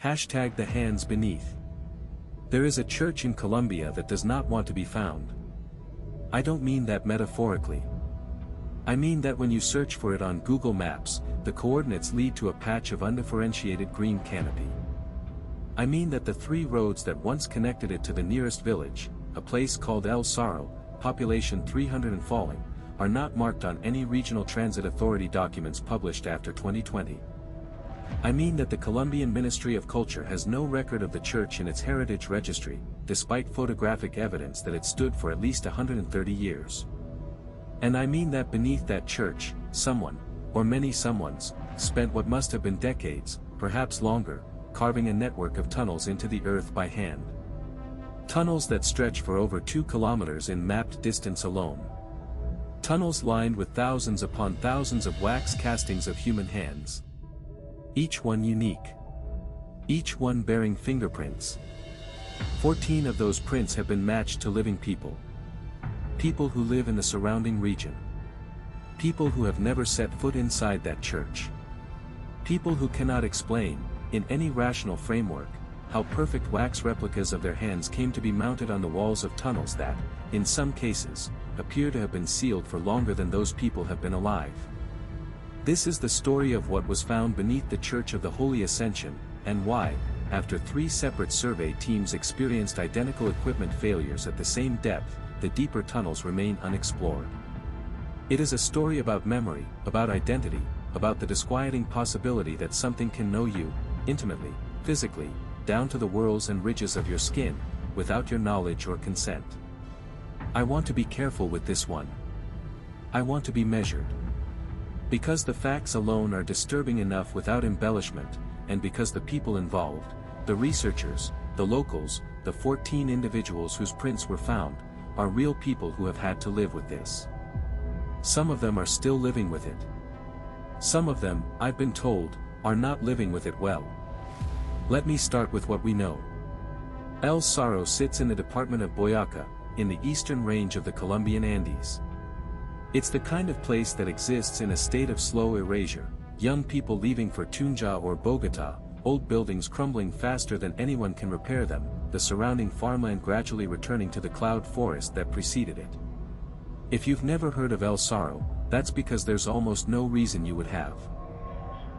Hashtag the hands beneath. There is a church in Colombia that does not want to be found. I don't mean that metaphorically. I mean that when you search for it on Google Maps, the coordinates lead to a patch of undifferentiated green canopy. I mean that the 3 roads that once connected it to the nearest village, a place called El Sarro, population 300 and falling, are not marked on any regional transit authority documents published after 2020. I mean that the Colombian Ministry of Culture has no record of the church in its heritage registry, despite photographic evidence that it stood for at least 130 years. And I mean that beneath that church, someone, or many someones, spent what must have been decades, perhaps longer, carving a network of tunnels into the earth by hand. Tunnels that stretch for over 2 kilometers in mapped distance alone. Tunnels lined with thousands upon thousands of wax castings of human hands. Each one unique. Each one bearing fingerprints. 14 of those prints have been matched to living people. People who live in the surrounding region. People who have never set foot inside that church. People who cannot explain, in any rational framework, how perfect wax replicas of their hands came to be mounted on the walls of tunnels that, in some cases, appear to have been sealed for longer than those people have been alive. This is the story of what was found beneath the Church of the Holy Ascension, and why, after 3 separate survey teams experienced identical equipment failures at the same depth, the deeper tunnels remain unexplored. It is a story about memory, about identity, about the disquieting possibility that something can know you, intimately, physically, down to the whorls and ridges of your skin, without your knowledge or consent. I want to be careful with this one. I want to be measured. Because the facts alone are disturbing enough without embellishment, and because the people involved, the researchers, the locals, the 14 individuals whose prints were found, are real people who have had to live with this. Some of them are still living with it. Some of them, I've been told, are not living with it well. Let me start with what we know. El Sarro sits in the department of Boyacá, in the eastern range of the Colombian Andes. It's the kind of place that exists in a state of slow erasure, young people leaving for Tunja or Bogotá, old buildings crumbling faster than anyone can repair them, the surrounding farmland gradually returning to the cloud forest that preceded it. If you've never heard of El Sarro, that's because there's almost no reason you would have.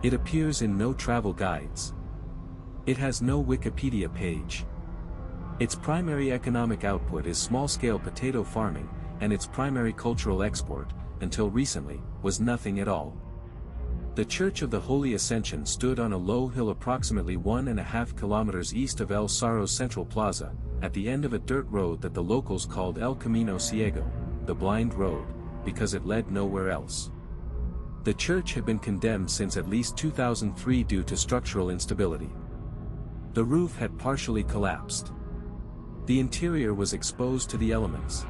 It appears in no travel guides. It has no Wikipedia page. Its primary economic output is small-scale potato farming, and its primary cultural export, until recently, was nothing at all. The Church of the Holy Ascension stood on a low hill approximately 1.5 kilometers east of El Sarro's central plaza, at the end of a dirt road that the locals called El Camino Ciego, the blind road, because it led nowhere else. The church had been condemned since at least 2003 due to structural instability. The roof had partially collapsed. The interior was exposed to the elements.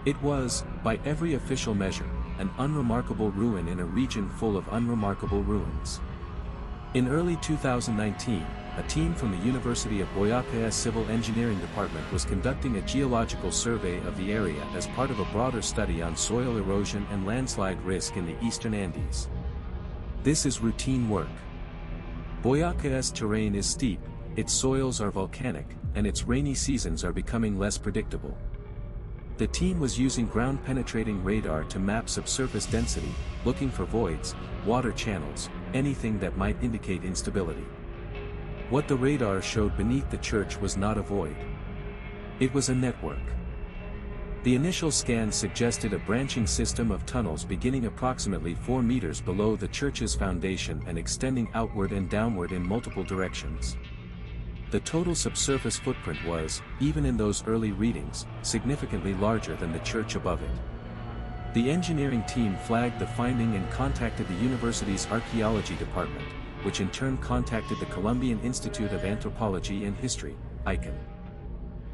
It was, by every official measure, an unremarkable ruin in a region full of unremarkable ruins. In early 2019, a team from the University of Boyacá's Civil Engineering Department was conducting a geological survey of the area as part of a broader study on soil erosion and landslide risk in the eastern Andes. This is routine work. Boyacá's terrain is steep, its soils are volcanic, and its rainy seasons are becoming less predictable. The team was using ground-penetrating radar to map subsurface density, looking for voids, water channels, anything that might indicate instability. What the radar showed beneath the church was not a void. It was a network. The initial scan suggested a branching system of tunnels beginning approximately 4 meters below the church's foundation and extending outward and downward in multiple directions. The total subsurface footprint was, even in those early readings, significantly larger than the church above it. The engineering team flagged the finding and contacted the university's archaeology department, which in turn contacted the Colombian Institute of Anthropology and History, ICAN.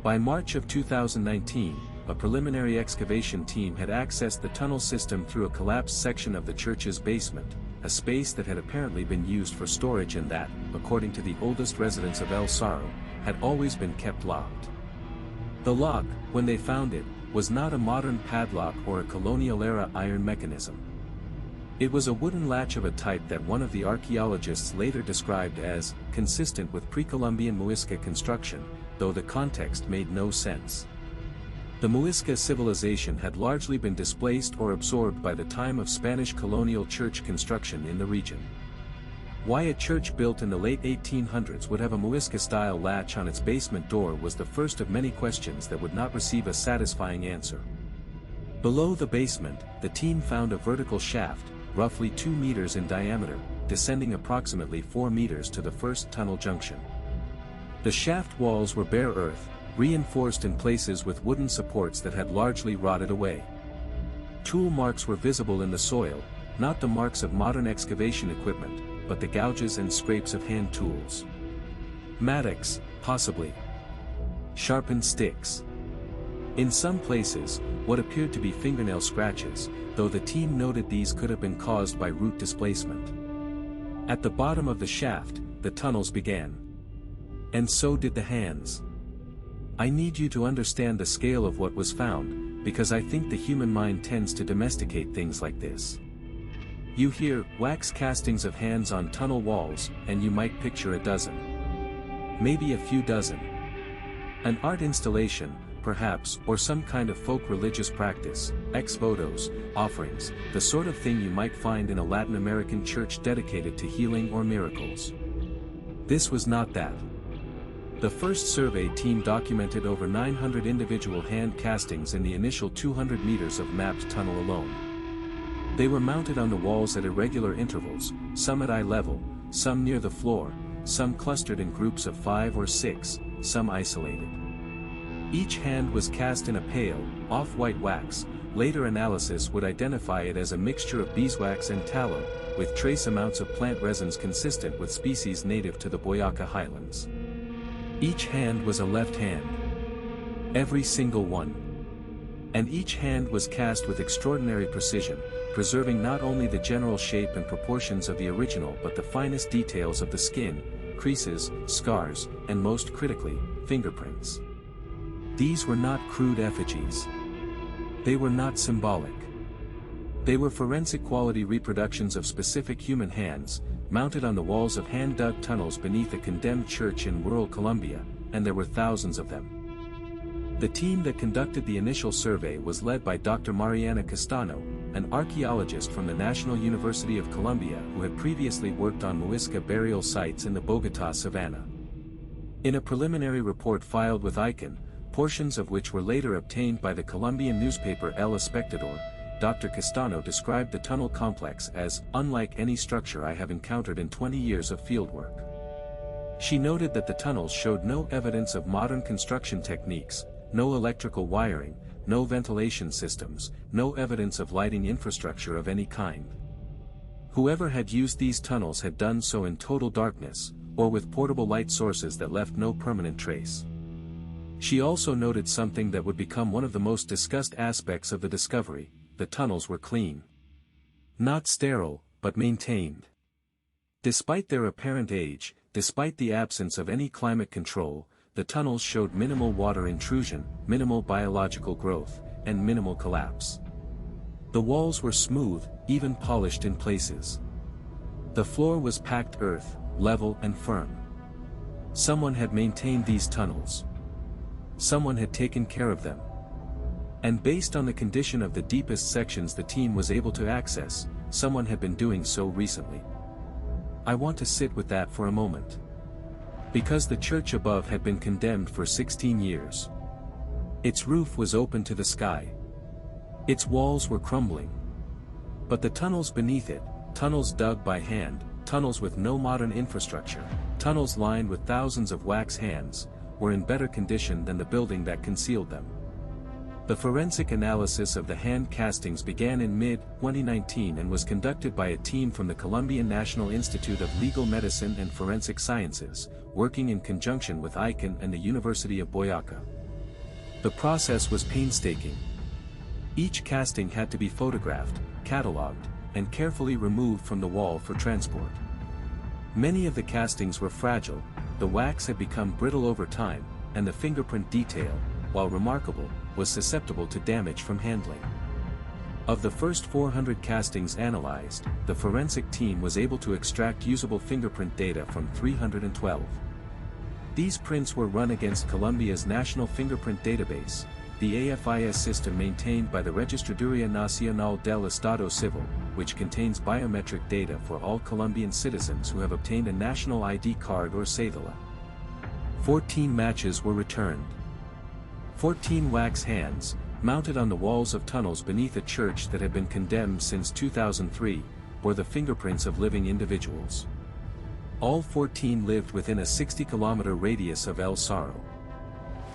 By March of 2019, a preliminary excavation team had accessed the tunnel system through a collapsed section of the church's basement, a space that had apparently been used for storage and that, according to the oldest residents of El Sarro, had always been kept locked. The lock, when they found it, was not a modern padlock or a colonial-era iron mechanism. It was a wooden latch of a type that one of the archaeologists later described as consistent with pre-Columbian Muisca construction, though the context made no sense. The Muisca civilization had largely been displaced or absorbed by the time of Spanish colonial church construction in the region. Why a church built in the late 1800s would have a Muisca-style latch on its basement door was the first of many questions that would not receive a satisfying answer. Below the basement, the team found a vertical shaft, roughly 2 meters in diameter, descending approximately 4 meters to the first tunnel junction. The shaft walls were bare earth, reinforced in places with wooden supports that had largely rotted away. Tool marks were visible in the soil, not the marks of modern excavation equipment, but the gouges and scrapes of hand tools. Mattocks, possibly. Sharpened sticks. In some places, what appeared to be fingernail scratches, though the team noted these could have been caused by root displacement. At the bottom of the shaft, the tunnels began. And so did the hands. I need you to understand the scale of what was found, because I think the human mind tends to domesticate things like this. You hear wax castings of hands on tunnel walls, and you might picture a dozen. Maybe a few dozen. An art installation, perhaps, or some kind of folk religious practice, ex votos, offerings, the sort of thing you might find in a Latin American church dedicated to healing or miracles. This was not that. The first survey team documented over 900 individual hand castings in the initial 200 meters of mapped tunnel alone. They were mounted on the walls at irregular intervals, some at eye level, some near the floor, some clustered in groups of 5 or 6, some isolated. Each hand was cast in a pale, off-white wax. Later analysis would identify it as a mixture of beeswax and tallow, with trace amounts of plant resins consistent with species native to the Boyaca highlands. Each hand was a left hand. Every single one. And each hand was cast with extraordinary precision, preserving not only the general shape and proportions of the original but the finest details of the skin, creases, scars, and most critically, fingerprints. These were not crude effigies. They were not symbolic. They were forensic-quality reproductions of specific human hands, mounted on the walls of hand-dug tunnels beneath a condemned church in rural Colombia, and there were thousands of them. The team that conducted the initial survey was led by Dr. Mariana Castano, an archaeologist from the National University of Colombia who had previously worked on Muisca burial sites in the Bogotá savanna. In a preliminary report filed with ICANN, portions of which were later obtained by the Colombian newspaper El Espectador, Dr. Castano described the tunnel complex as unlike any structure I have encountered in 20 years of fieldwork. She noted that the tunnels showed no evidence of modern construction techniques, no electrical wiring, no ventilation systems, no evidence of lighting infrastructure of any kind. Whoever had used these tunnels had done so in total darkness, or with portable light sources that left no permanent trace. She also noted something that would become one of the most discussed aspects of the discovery: the tunnels were clean. Not sterile, but maintained. Despite their apparent age, despite the absence of any climate control, the tunnels showed minimal water intrusion, minimal biological growth, and minimal collapse. The walls were smooth, even polished in places. The floor was packed earth, level and firm. Someone had maintained these tunnels. Someone had taken care of them. And based on the condition of the deepest sections the team was able to access, someone had been doing so recently. I want to sit with that for a moment. Because the church above had been condemned for 16 years. Its roof was open to the sky. Its walls were crumbling. But the tunnels beneath it, tunnels dug by hand, tunnels with no modern infrastructure, tunnels lined with thousands of wax hands, were in better condition than the building that concealed them. The forensic analysis of the hand castings began in mid-2019 and was conducted by a team from the Colombian National Institute of Legal Medicine and Forensic Sciences, working in conjunction with ICANN and the University of Boyaca. The process was painstaking. Each casting had to be photographed, catalogued, and carefully removed from the wall for transport. Many of the castings were fragile, the wax had become brittle over time, and the fingerprint detail, while remarkable, was susceptible to damage from handling. Of the first 400 castings analyzed, the forensic team was able to extract usable fingerprint data from 312. These prints were run against Colombia's National Fingerprint Database, the AFIS system maintained by the Registraduría Nacional del Estado Civil, which contains biometric data for all Colombian citizens who have obtained a national ID card or cédula. 14 matches were returned. 14 wax hands, mounted on the walls of tunnels beneath a church that had been condemned since 2003, were the fingerprints of living individuals. All 14 lived within a 60-kilometer radius of El Sarro.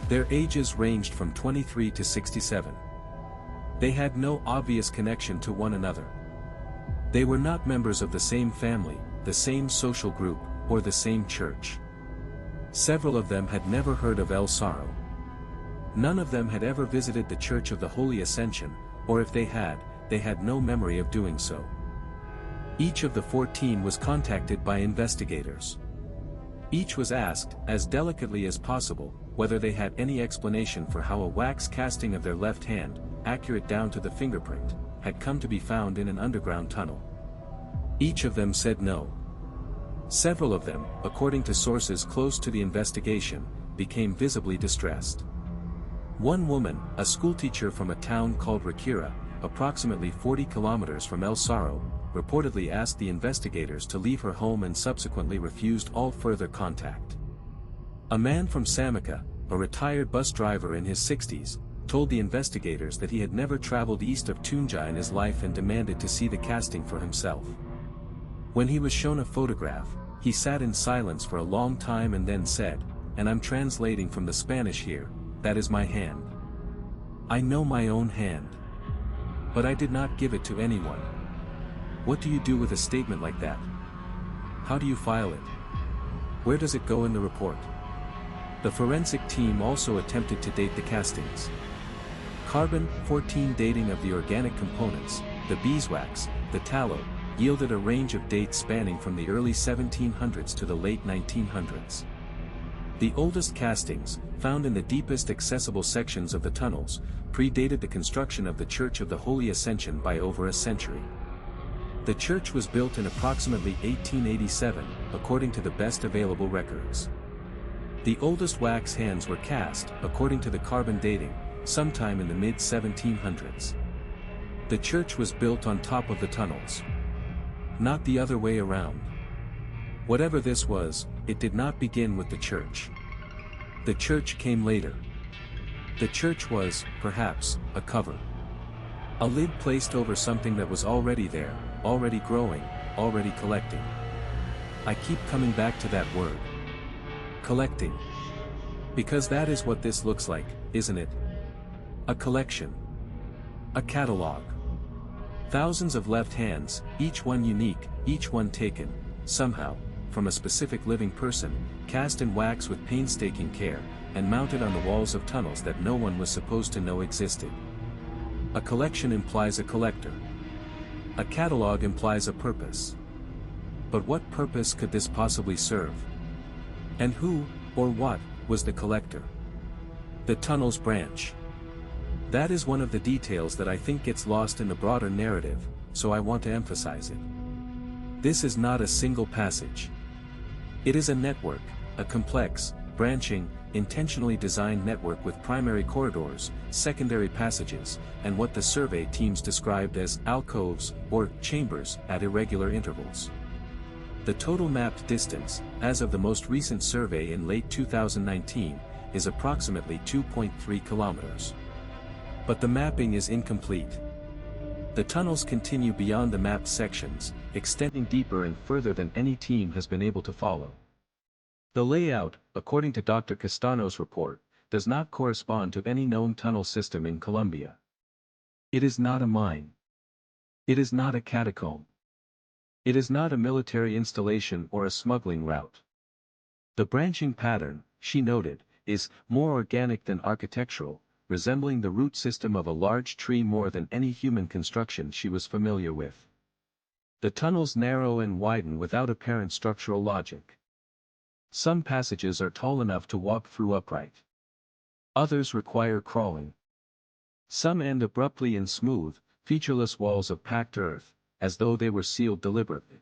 Their ages ranged from 23 to 67. They had no obvious connection to one another. They were not members of the same family, the same social group, or the same church. Several of them had never heard of El Sarro. None of them had ever visited the Church of the Holy Ascension, or if they had no memory of doing so. Each of the 14 was contacted by investigators. Each was asked, as delicately as possible, whether they had any explanation for how a wax casting of their left hand, accurate down to the fingerprint, had come to be found in an underground tunnel. Each of them said no. Several of them, according to sources close to the investigation, became visibly distressed. One woman, a schoolteacher from a town called Rakira, approximately 40 kilometers from El Sarro, reportedly asked the investigators to leave her home and subsequently refused all further contact. A man from Samica, a retired bus driver in his 60s, told the investigators that he had never traveled east of Tunja in his life and demanded to see the casting for himself. When he was shown a photograph, he sat in silence for a long time and then said, "And I'm translating from the Spanish here, that is my hand. I know my own hand. But I did not give it to anyone." What do you do with a statement like that? How do you file it? Where does it go in the report? The forensic team also attempted to date the castings. Carbon-14 dating of the organic components, the beeswax, the tallow, yielded a range of dates spanning from the early 1700s to the late 1900s. The oldest castings, found in the deepest accessible sections of the tunnels, predated the construction of the Church of the Holy Ascension by over a century. The church was built in approximately 1887, according to the best available records. The oldest wax hands were cast, according to the carbon dating, sometime in the mid-1700s. The church was built on top of the tunnels. Not the other way around. Whatever this was, it did not begin with the church. The church came later. The church was, perhaps, a cover. A lid placed over something that was already there, already growing, already collecting. I keep coming back to that word. Collecting. Because that is what this looks like, isn't it? A collection. A catalog. Thousands of left hands, each one unique, each one taken, somehow, from a specific living person, cast in wax with painstaking care, and mounted on the walls of tunnels that no one was supposed to know existed. A collection implies a collector. A catalog implies a purpose. But what purpose could this possibly serve? And who, or what, was the collector? The tunnel's branch. That is one of the details that I think gets lost in the broader narrative, so I want to emphasize it. This is not a single passage. It is a network, a complex, branching, intentionally designed network with primary corridors, secondary passages, and what the survey teams described as alcoves, or chambers, at irregular intervals. The total mapped distance, as of the most recent survey in late 2019, is approximately 2.3 kilometers. But the mapping is incomplete. The tunnels continue beyond the mapped sections, extending deeper and further than any team has been able to follow. The layout, according to Dr. Castano's report, does not correspond to any known tunnel system in Colombia. It is not a mine. It is not a catacomb. It is not a military installation or a smuggling route. The branching pattern, she noted, is more organic than architectural, resembling the root system of a large tree more than any human construction she was familiar with. The tunnels narrow and widen without apparent structural logic. Some passages are tall enough to walk through upright. Others require crawling. Some end abruptly in smooth, featureless walls of packed earth, as though they were sealed deliberately.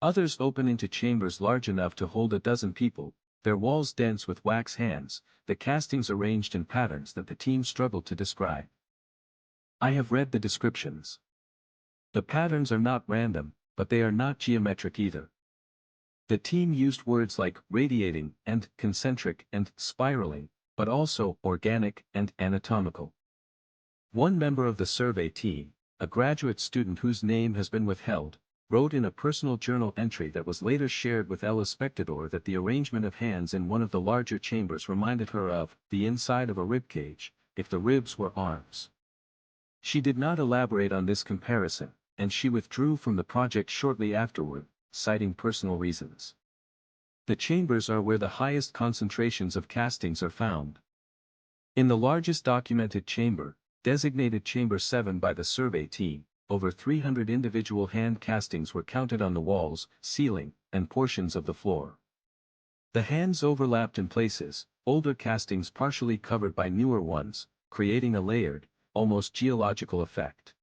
Others open into chambers large enough to hold a dozen people, their walls dense with wax hands, the castings arranged in patterns that the team struggled to describe. I have read the descriptions. The patterns are not random, but they are not geometric either. The team used words like radiating and concentric and spiraling, but also organic and anatomical. One member of the survey team, a graduate student whose name has been withheld, wrote in a personal journal entry that was later shared with El Espectador that the arrangement of hands in one of the larger chambers reminded her of the inside of a ribcage, if the ribs were arms. She did not elaborate on this comparison, and she withdrew from the project shortly afterward, citing personal reasons. The chambers are where the highest concentrations of castings are found. In the largest documented chamber, designated Chamber 7 by the survey team, over 300 individual hand castings were counted on the walls, ceiling, and portions of the floor. The hands overlapped in places, older castings partially covered by newer ones, creating a layered, almost geological effect.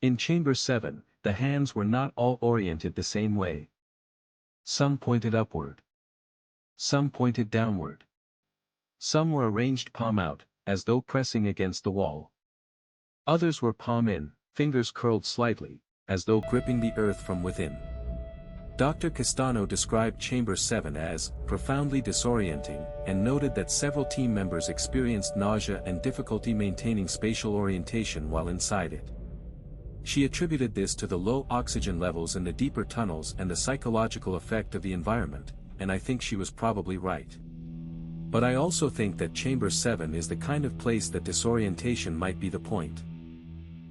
In Chamber 7, the hands were not all oriented the same way. Some pointed upward. Some pointed downward. Some were arranged palm out, as though pressing against the wall. Others were palm in, fingers curled slightly, as though gripping the earth from within. Dr. Castano described Chamber 7 as profoundly disorienting and noted that several team members experienced nausea and difficulty maintaining spatial orientation while inside it. She attributed this to the low oxygen levels in the deeper tunnels and the psychological effect of the environment, and I think she was probably right. But I also think that Chamber 7 is the kind of place that disorientation might be the point.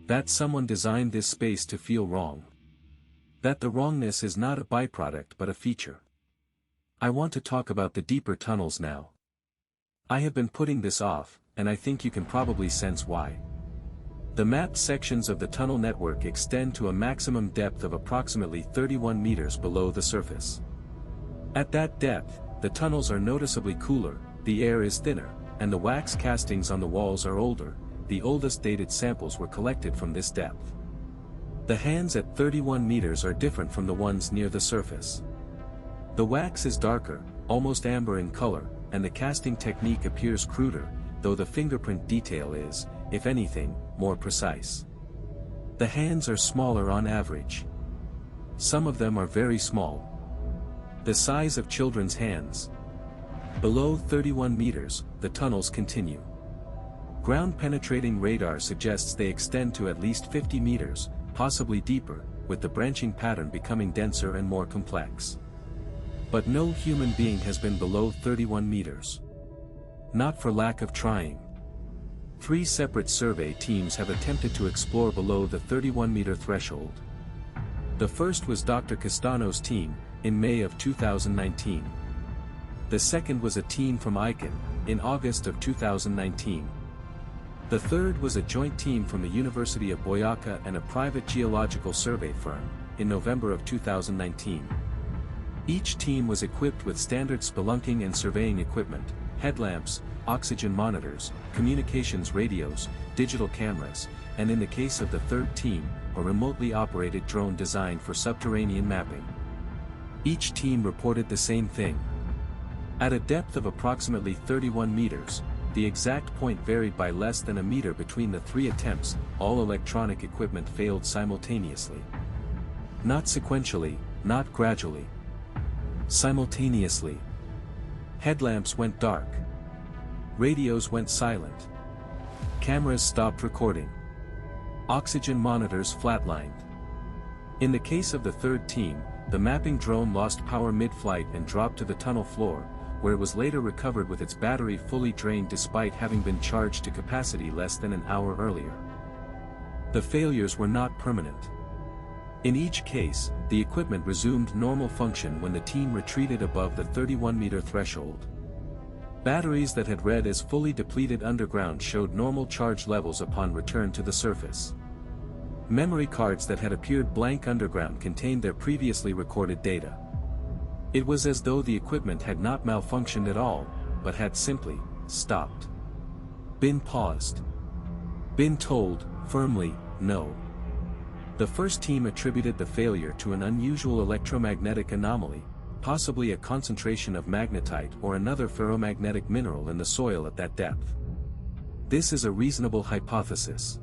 That someone designed this space to feel wrong. That the wrongness is not a byproduct but a feature. I want to talk about the deeper tunnels now. I have been putting this off, and I think you can probably sense why. The mapped sections of the tunnel network extend to a maximum depth of approximately 31 meters below the surface. At that depth, the tunnels are noticeably cooler, the air is thinner, and the wax castings on the walls are older. The oldest dated samples were collected from this depth. The hands at 31 meters are different from the ones near the surface. The wax is darker, almost amber in color, and the casting technique appears cruder, though the fingerprint detail is, if anything, more precise. The hands are smaller on average. Some of them are very small. The size of children's hands. Below 31 meters, the tunnels continue. Ground-penetrating radar suggests they extend to at least 50 meters, possibly deeper, with the branching pattern becoming denser and more complex. But no human being has been below 31 meters. Not for lack of trying. 3 separate survey teams have attempted to explore below the 31-meter threshold. The first was Dr. Castano's team, in May of 2019. The second was a team from Icon, in August of 2019. The third was a joint team from the University of Boyacá and a private geological survey firm, in November of 2019. Each team was equipped with standard spelunking and surveying equipment, headlamps, oxygen monitors, communications radios, digital cameras, and in the case of the third team, a remotely operated drone designed for subterranean mapping. Each team reported the same thing. At a depth of approximately 31 meters, the exact point varied by less than a meter between the 3 attempts. All electronic equipment failed simultaneously. Not sequentially, not gradually. Simultaneously. Headlamps went dark. Radios went silent. Cameras stopped recording. Oxygen monitors flatlined. In the case of the third team, the mapping drone lost power mid-flight and dropped to the tunnel floor, where it was later recovered with its battery fully drained despite having been charged to capacity less than an hour earlier. The failures were not permanent. In each case, the equipment resumed normal function when the team retreated above the 31-meter threshold. Batteries that had read as fully depleted underground showed normal charge levels upon return to the surface. Memory cards that had appeared blank underground contained their previously recorded data. It was as though the equipment had not malfunctioned at all, but had simply stopped. Been paused. Been told, firmly, no. The first team attributed the failure to an unusual electromagnetic anomaly, possibly a concentration of magnetite or another ferromagnetic mineral in the soil at that depth. This is a reasonable hypothesis.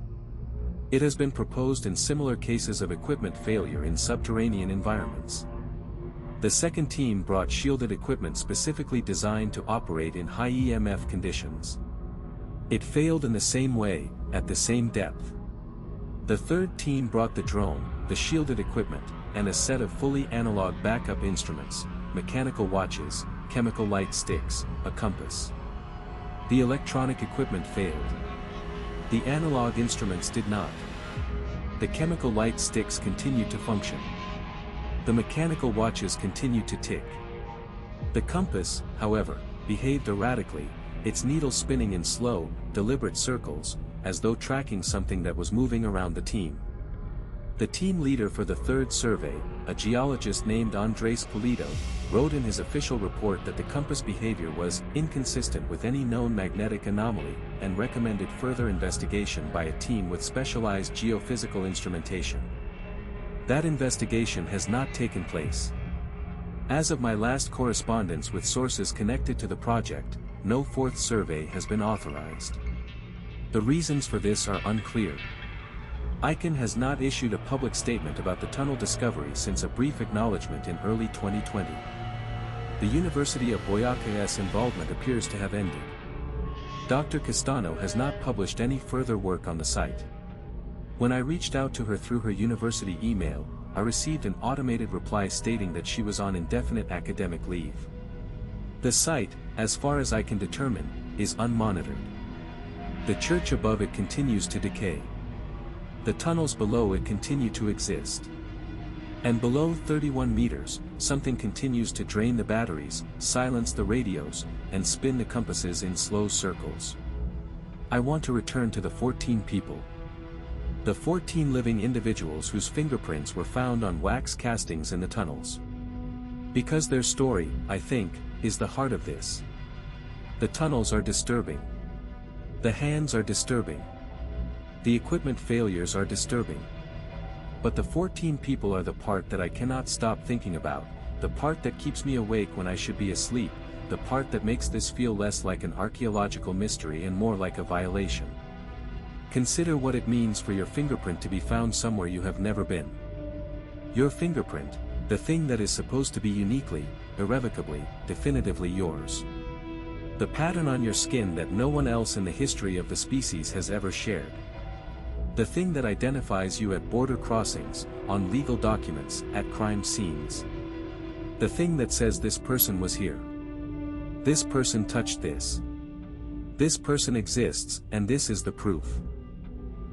It has been proposed in similar cases of equipment failure in subterranean environments. The second team brought shielded equipment specifically designed to operate in high EMF conditions. It failed in the same way, at the same depth. The third team brought the drone, the shielded equipment, and a set of fully analog backup instruments, mechanical watches, chemical light sticks, a compass. The electronic equipment failed. The analog instruments did not. The chemical light sticks continued to function. The mechanical watches continued to tick. The compass, however, behaved erratically, its needle spinning in slow, deliberate circles, as though tracking something that was moving around the team. The team leader for the third survey, a geologist named Andres Pulido, wrote in his official report that the compass behavior was inconsistent with any known magnetic anomaly, and recommended further investigation by a team with specialized geophysical instrumentation. That investigation has not taken place. As of my last correspondence with sources connected to the project, no fourth survey has been authorized. The reasons for this are unclear. ICANN has not issued a public statement about the tunnel discovery since a brief acknowledgement in early 2020. The University of Boyaca's involvement appears to have ended. Dr. Castano has not published any further work on the site. When I reached out to her through her university email, I received an automated reply stating that she was on indefinite academic leave. The site, as far as I can determine, is unmonitored. The church above it continues to decay. The tunnels below it continue to exist. And below 31 meters, something continues to drain the batteries, silence the radios, and spin the compasses in slow circles. I want to return to the 14 people. The 14 living individuals whose fingerprints were found on wax castings in the tunnels. Because their story, I think, is the heart of this. The tunnels are disturbing. The hands are disturbing. The equipment failures are disturbing. But the 14 people are the part that I cannot stop thinking about, the part that keeps me awake when I should be asleep, the part that makes this feel less like an archaeological mystery and more like a violation. Consider what it means for your fingerprint to be found somewhere you have never been. Your fingerprint, the thing that is supposed to be uniquely, irrevocably, definitively yours. The pattern on your skin that no one else in the history of the species has ever shared. The thing that identifies you at border crossings, on legal documents, at crime scenes. The thing that says this person was here. This person touched this. This person exists, and this is the proof.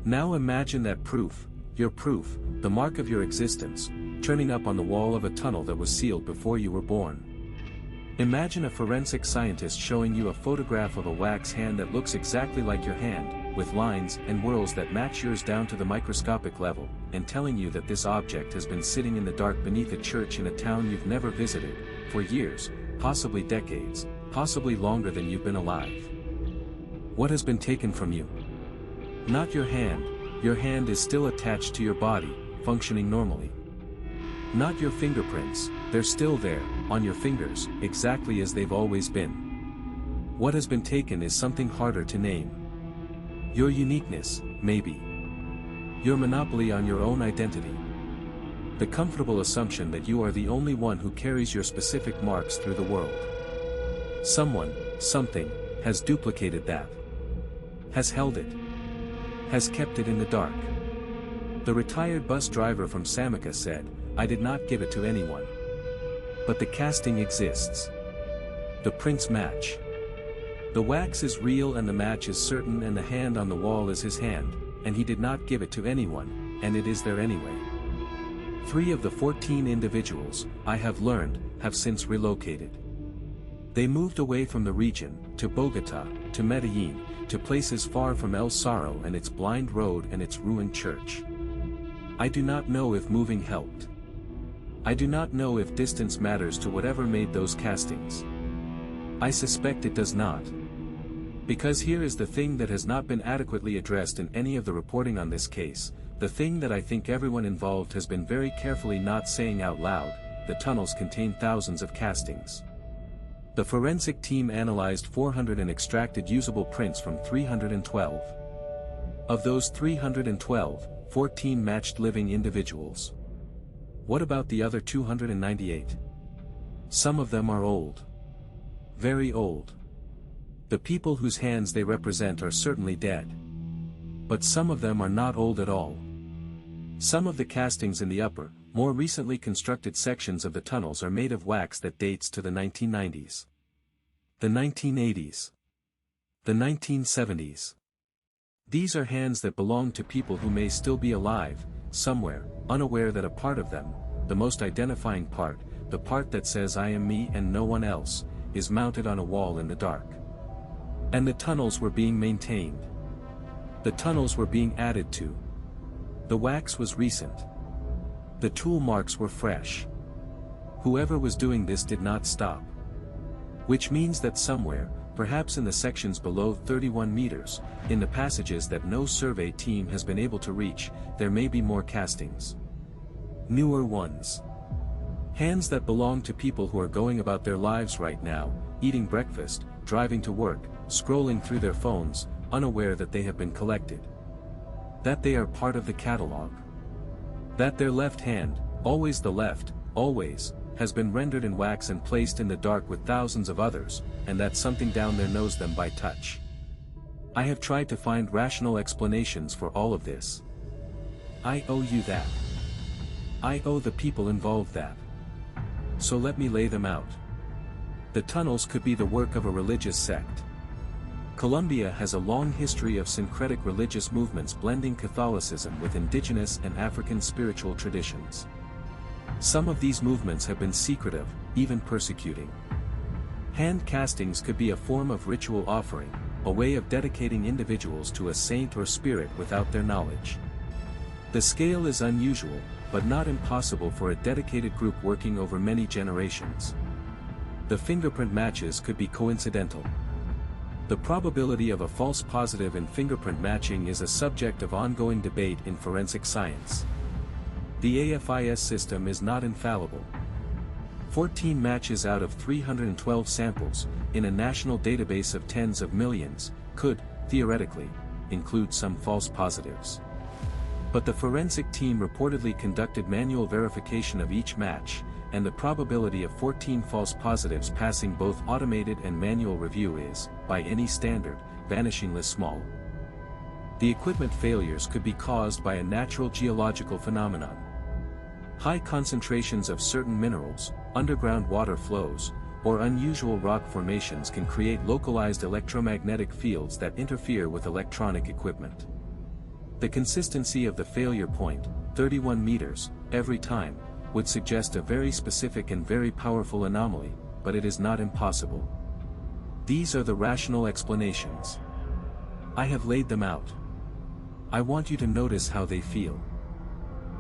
Now imagine that proof, your proof, the mark of your existence, turning up on the wall of a tunnel that was sealed before you were born. Imagine a forensic scientist showing you a photograph of a wax hand that looks exactly like your hand, with lines and whorls that match yours down to the microscopic level, and telling you that this object has been sitting in the dark beneath a church in a town you've never visited, for years, possibly decades, possibly longer than you've been alive. What has been taken from you? Not your hand is still attached to your body, functioning normally. Not your fingerprints, they're still there, on your fingers, exactly as they've always been. What has been taken is something harder to name. Your uniqueness, maybe. Your monopoly on your own identity. The comfortable assumption that you are the only one who carries your specific marks through the world. Someone, something, has duplicated that. Has held it. Has kept it in the dark. The retired bus driver from Samika said, "I did not give it to anyone. But the casting exists. The prints match. The wax is real and the match is certain and the hand on the wall is his hand, and he did not give it to anyone, and it is there anyway." 3 of the 14 individuals, I have learned, have since relocated. They moved away from the region, to Bogota, to Medellin, to places far from El Sarro and its blind road and its ruined church. I do not know if moving helped. I do not know if distance matters to whatever made those castings. I suspect it does not. Because here is the thing that has not been adequately addressed in any of the reporting on this case, the thing that I think everyone involved has been very carefully not saying out loud, the tunnels contain thousands of castings. The forensic team analyzed 400 and extracted usable prints from 312. Of those 312, 14 matched living individuals. What about the other 298? Some of them are old. Very old. The people whose hands they represent are certainly dead. But some of them are not old at all. Some of the castings in the upper, more recently constructed sections of the tunnels are made of wax that dates to the 1990s. The 1980s. The 1970s. These are hands that belong to people who may still be alive, somewhere, unaware that a part of them, the most identifying part, the part that says I am me and no one else, is mounted on a wall in the dark. And the tunnels were being maintained. The tunnels were being added to. The wax was recent. The tool marks were fresh. Whoever was doing this did not stop. Which means that somewhere, perhaps in the sections below 31 meters, in the passages that no survey team has been able to reach, there may be more castings. Newer ones. Hands that belong to people who are going about their lives right now, eating breakfast, driving to work, scrolling through their phones, unaware that they have been collected. That they are part of the catalog. That their left hand, always the left, always, has been rendered in wax and placed in the dark with thousands of others, and that something down there knows them by touch. I have tried to find rational explanations for all of this. I owe you that. I owe the people involved that. So let me lay them out. The tunnels could be the work of a religious sect. Colombia has a long history of syncretic religious movements blending Catholicism with indigenous and African spiritual traditions. Some of these movements have been secretive, even persecuting. Hand castings could be a form of ritual offering, a way of dedicating individuals to a saint or spirit without their knowledge. The scale is unusual, but not impossible for a dedicated group working over many generations. The fingerprint matches could be coincidental. The probability of a false positive in fingerprint matching is a subject of ongoing debate in forensic science. The AFIS system is not infallible. 14 matches out of 312 samples, in a national database of tens of millions, could, theoretically, include some false positives. But the forensic team reportedly conducted manual verification of each match, and the probability of 14 false positives passing both automated and manual review is, by any standard, vanishingly small. The equipment failures could be caused by a natural geological phenomenon. High concentrations of certain minerals, underground water flows, or unusual rock formations can create localized electromagnetic fields that interfere with electronic equipment. The consistency of the failure point, 31 meters, every time, would suggest a very specific and very powerful anomaly, but it is not impossible. These are the rational explanations. I have laid them out. I want you to notice how they feel.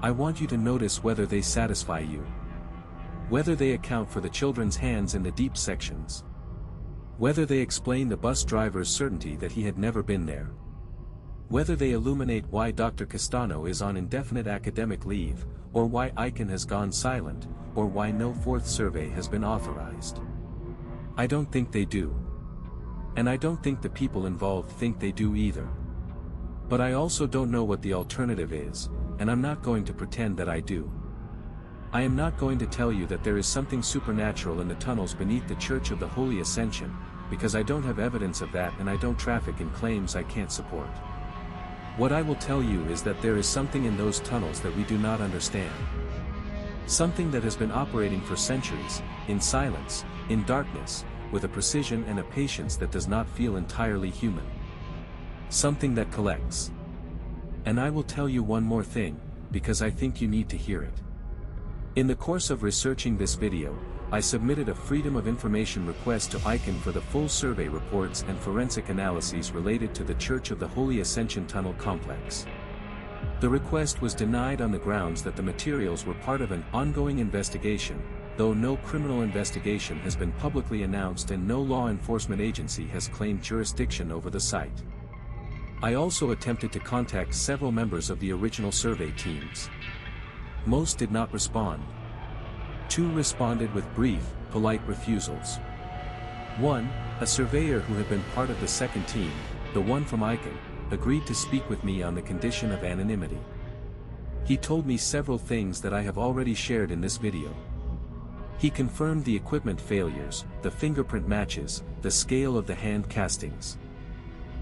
I want you to notice whether they satisfy you. Whether they account for the children's hands in the deep sections. Whether they explain the bus driver's certainty that he had never been there. Whether they illuminate why Dr. Castano is on indefinite academic leave, or why Icon has gone silent, or why no fourth survey has been authorized. I don't think they do. And I don't think the people involved think they do either. But I also don't know what the alternative is, and I'm not going to pretend that I do. I am not going to tell you that there is something supernatural in the tunnels beneath the Church of the Holy Ascension, because I don't have evidence of that and I don't traffic in claims I can't support. What I will tell you is that there is something in those tunnels that we do not understand. Something that has been operating for centuries, in silence, in darkness, with a precision and a patience that does not feel entirely human. Something that collects. And I will tell you one more thing, because I think you need to hear it. In the course of researching this video, I submitted a Freedom of Information request to Icon for the full survey reports and forensic analyses related to the Church of the Holy Ascension Tunnel Complex. The request was denied on the grounds that the materials were part of an ongoing investigation, though no criminal investigation has been publicly announced and no law enforcement agency has claimed jurisdiction over the site. I also attempted to contact several members of the original survey teams. Most did not respond. 2 responded with brief, polite refusals. 1, a surveyor who had been part of the second team, the one from Icon, agreed to speak with me on the condition of anonymity. He told me several things that I have already shared in this video. He confirmed the equipment failures, the fingerprint matches, the scale of the hand castings.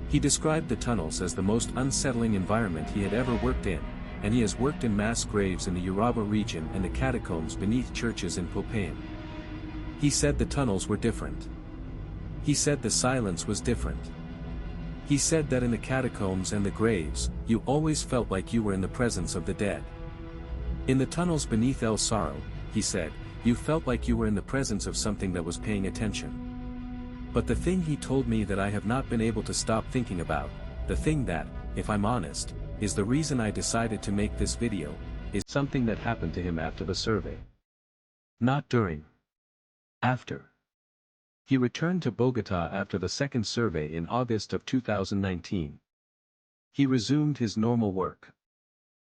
He described the tunnels as the most unsettling environment he had ever worked in, and he has worked in mass graves in the Yoruba region and the catacombs beneath churches in Popayan. He said the tunnels were different. He said the silence was different. He said that in the catacombs and the graves, you always felt like you were in the presence of the dead. In the tunnels beneath El Sarro, he said, you felt like you were in the presence of something that was paying attention. But the thing he told me that I have not been able to stop thinking about, the thing that, if I'm honest, is the reason I decided to make this video, is something that happened to him after the survey. Not during. After. He returned to Bogota after the second survey in August of 2019. He resumed his normal work.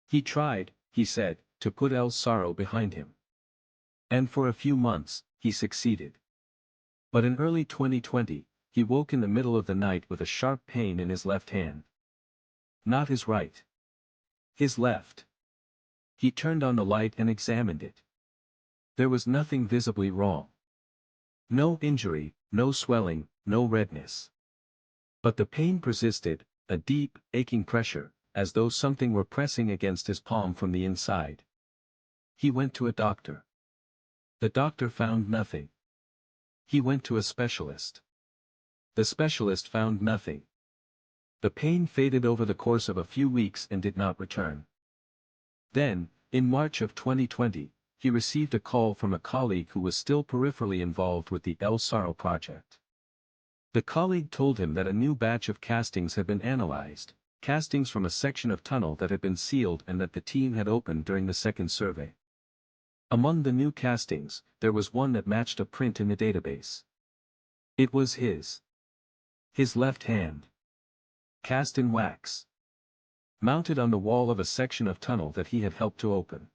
He tried, he said, to put El Sarro behind him. And for a few months, he succeeded. But in early 2020, he woke in the middle of the night with a sharp pain in his left hand. Not his right. His left. He turned on the light and examined it. There was nothing visibly wrong. No injury, no swelling, no redness. But the pain persisted, a deep, aching pressure, as though something were pressing against his palm from the inside. He went to a doctor. The doctor found nothing. He went to a specialist. The specialist found nothing. The pain faded over the course of a few weeks and did not return. Then, in March of 2020, he received a call from a colleague who was still peripherally involved with the El Sarro project. The colleague told him that a new batch of castings had been analyzed, castings from a section of tunnel that had been sealed and that the team had opened during the second survey. Among the new castings, there was one that matched a print in the database. It was his. His left hand. Cast in wax. Mounted on the wall of a section of tunnel that he had helped to open.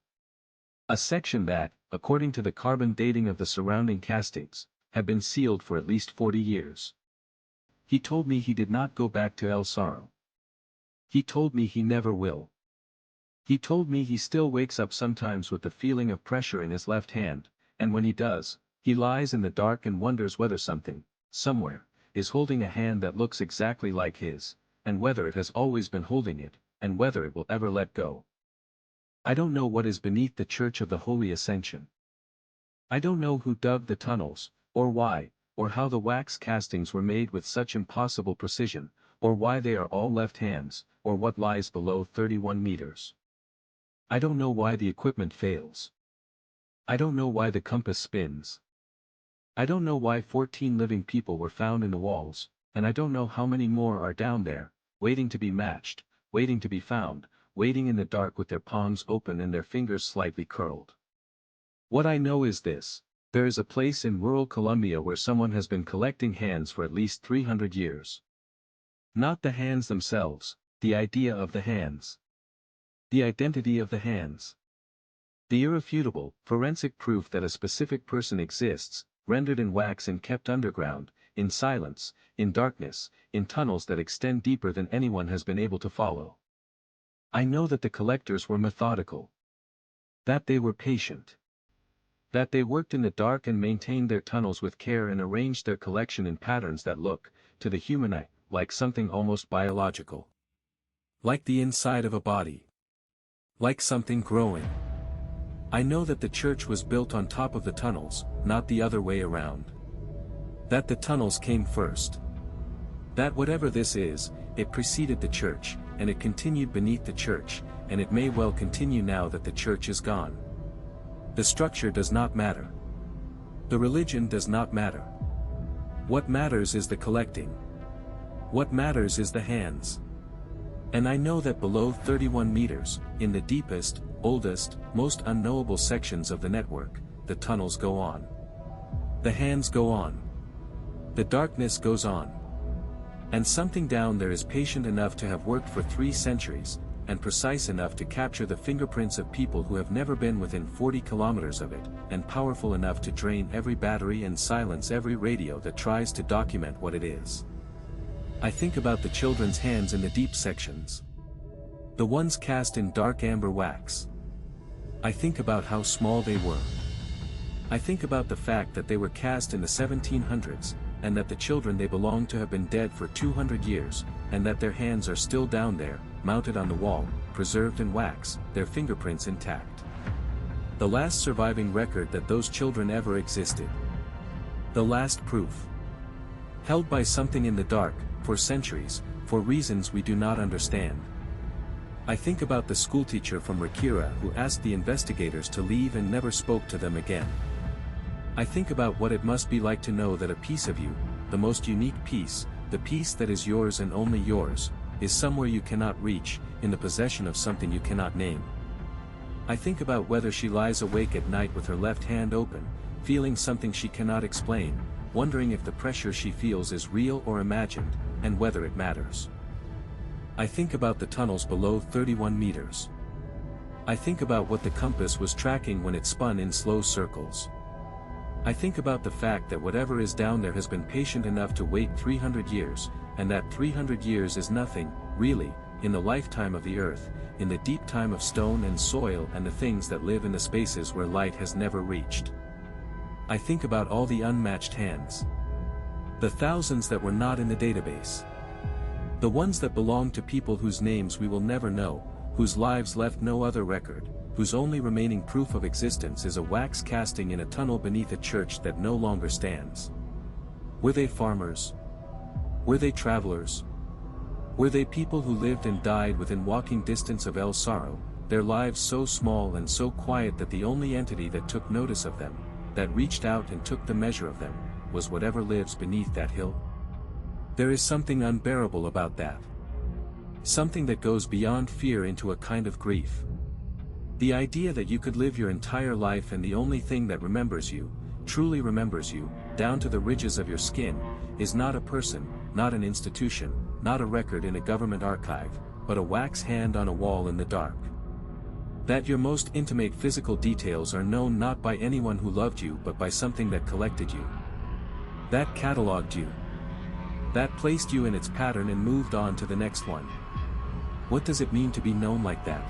A section that, according to the carbon dating of the surrounding castings, had been sealed for at least 40 years. He told me he did not go back to El Sarro. He told me he never will. He told me he still wakes up sometimes with the feeling of pressure in his left hand, and when he does, he lies in the dark and wonders whether something, somewhere, is holding a hand that looks exactly like his, and whether it has always been holding it, and whether it will ever let go. I don't know what is beneath the Church of the Holy Ascension. I don't know who dug the tunnels, or why, or how the wax castings were made with such impossible precision, or why they are all left hands, or what lies below 31 meters. I don't know why the equipment fails. I don't know why the compass spins. I don't know why 14 living people were found in the walls, and I don't know how many more are down there, waiting to be matched, waiting to be found, waiting in the dark with their palms open and their fingers slightly curled. What I know is this: there is a place in rural Colombia where someone has been collecting hands for at least 300 years. Not the hands themselves, the idea of the hands. The identity of the hands. The irrefutable, forensic proof that a specific person exists, rendered in wax and kept underground, in silence, in darkness, in tunnels that extend deeper than anyone has been able to follow. I know that the collectors were methodical. That they were patient. That they worked in the dark and maintained their tunnels with care and arranged their collection in patterns that look, to the human eye, like something almost biological. Like the inside of a body. Like something growing. I know that the church was built on top of the tunnels, not the other way around. That the tunnels came first. That whatever this is, it preceded the church, and it continued beneath the church, and it may well continue now that the church is gone. The structure does not matter. The religion does not matter. What matters is the collecting. What matters is the hands. And I know that below 31 meters, in the deepest, oldest, most unknowable sections of the network, the tunnels go on. The hands go on. The darkness goes on. And something down there is patient enough to have worked for 3 centuries, and precise enough to capture the fingerprints of people who have never been within 40 kilometers of it, and powerful enough to drain every battery and silence every radio that tries to document what it is. I think about the children's hands in the deep sections. The ones cast in dark amber wax. I think about how small they were. I think about the fact that they were cast in the 1700s, and that the children they belong to have been dead for 200 years, and that their hands are still down there, mounted on the wall, preserved in wax, their fingerprints intact. The last surviving record that those children ever existed. The last proof. Held by something in the dark, for centuries, for reasons we do not understand. I think about the schoolteacher from Rakira who asked the investigators to leave and never spoke to them again. I think about what it must be like to know that a piece of you, the most unique piece, the piece that is yours and only yours, is somewhere you cannot reach, in the possession of something you cannot name. I think about whether she lies awake at night with her left hand open, feeling something she cannot explain, wondering if the pressure she feels is real or imagined, and whether it matters. I think about the tunnels below 31 meters. I think about what the compass was tracking when it spun in slow circles. I think about the fact that whatever is down there has been patient enough to wait 300 years, and that 300 years is nothing, really, in the lifetime of the earth, in the deep time of stone and soil and the things that live in the spaces where light has never reached. I think about all the unmatched hands. The thousands that were not in the database. The ones that belong to people whose names we will never know, whose lives left no other record, whose only remaining proof of existence is a wax casting in a tunnel beneath a church that no longer stands. Were they farmers? Were they travelers? Were they people who lived and died within walking distance of El Sarro, their lives so small and so quiet that the only entity that took notice of them, that reached out and took the measure of them, was whatever lives beneath that hill? There is something unbearable about that. Something that goes beyond fear into a kind of grief. The idea that you could live your entire life and the only thing that remembers you, truly remembers you, down to the ridges of your skin, is not a person, not an institution, not a record in a government archive, but a wax hand on a wall in the dark. That your most intimate physical details are known not by anyone who loved you but by something that collected you. That catalogued you. That placed you in its pattern and moved on to the next one. What does it mean to be known like that?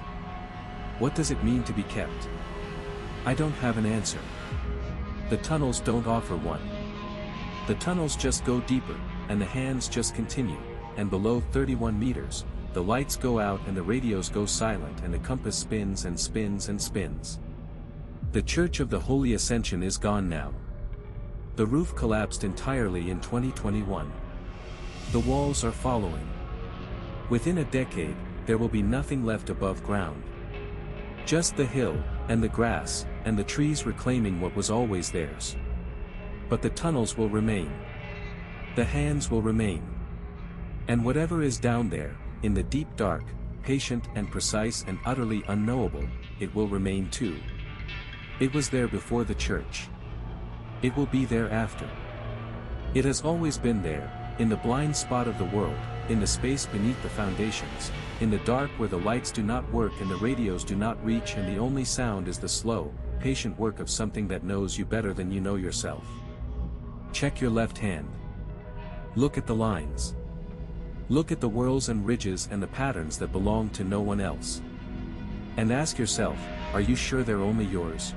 What does it mean to be kept? I don't have an answer. The tunnels don't offer one. The tunnels just go deeper, and the hands just continue, and below 31 meters, the lights go out and the radios go silent and the compass spins and spins and spins. The Church of the Holy Ascension is gone now. The roof collapsed entirely in 2021. The walls are following. Within a decade, there will be nothing left above ground. Just the hill, and the grass, and the trees reclaiming what was always theirs. But the tunnels will remain. The hands will remain. And whatever is down there, in the deep dark, patient and precise and utterly unknowable, it will remain too. It was there before the church. It will be there after. It has always been there, in the blind spot of the world, in the space beneath the foundations, in the dark where the lights do not work and the radios do not reach and the only sound is the slow, patient work of something that knows you better than you know yourself. Check your left hand. Look at the lines. Look at the whorls and ridges and the patterns that belong to no one else. And ask yourself, are you sure they're only yours?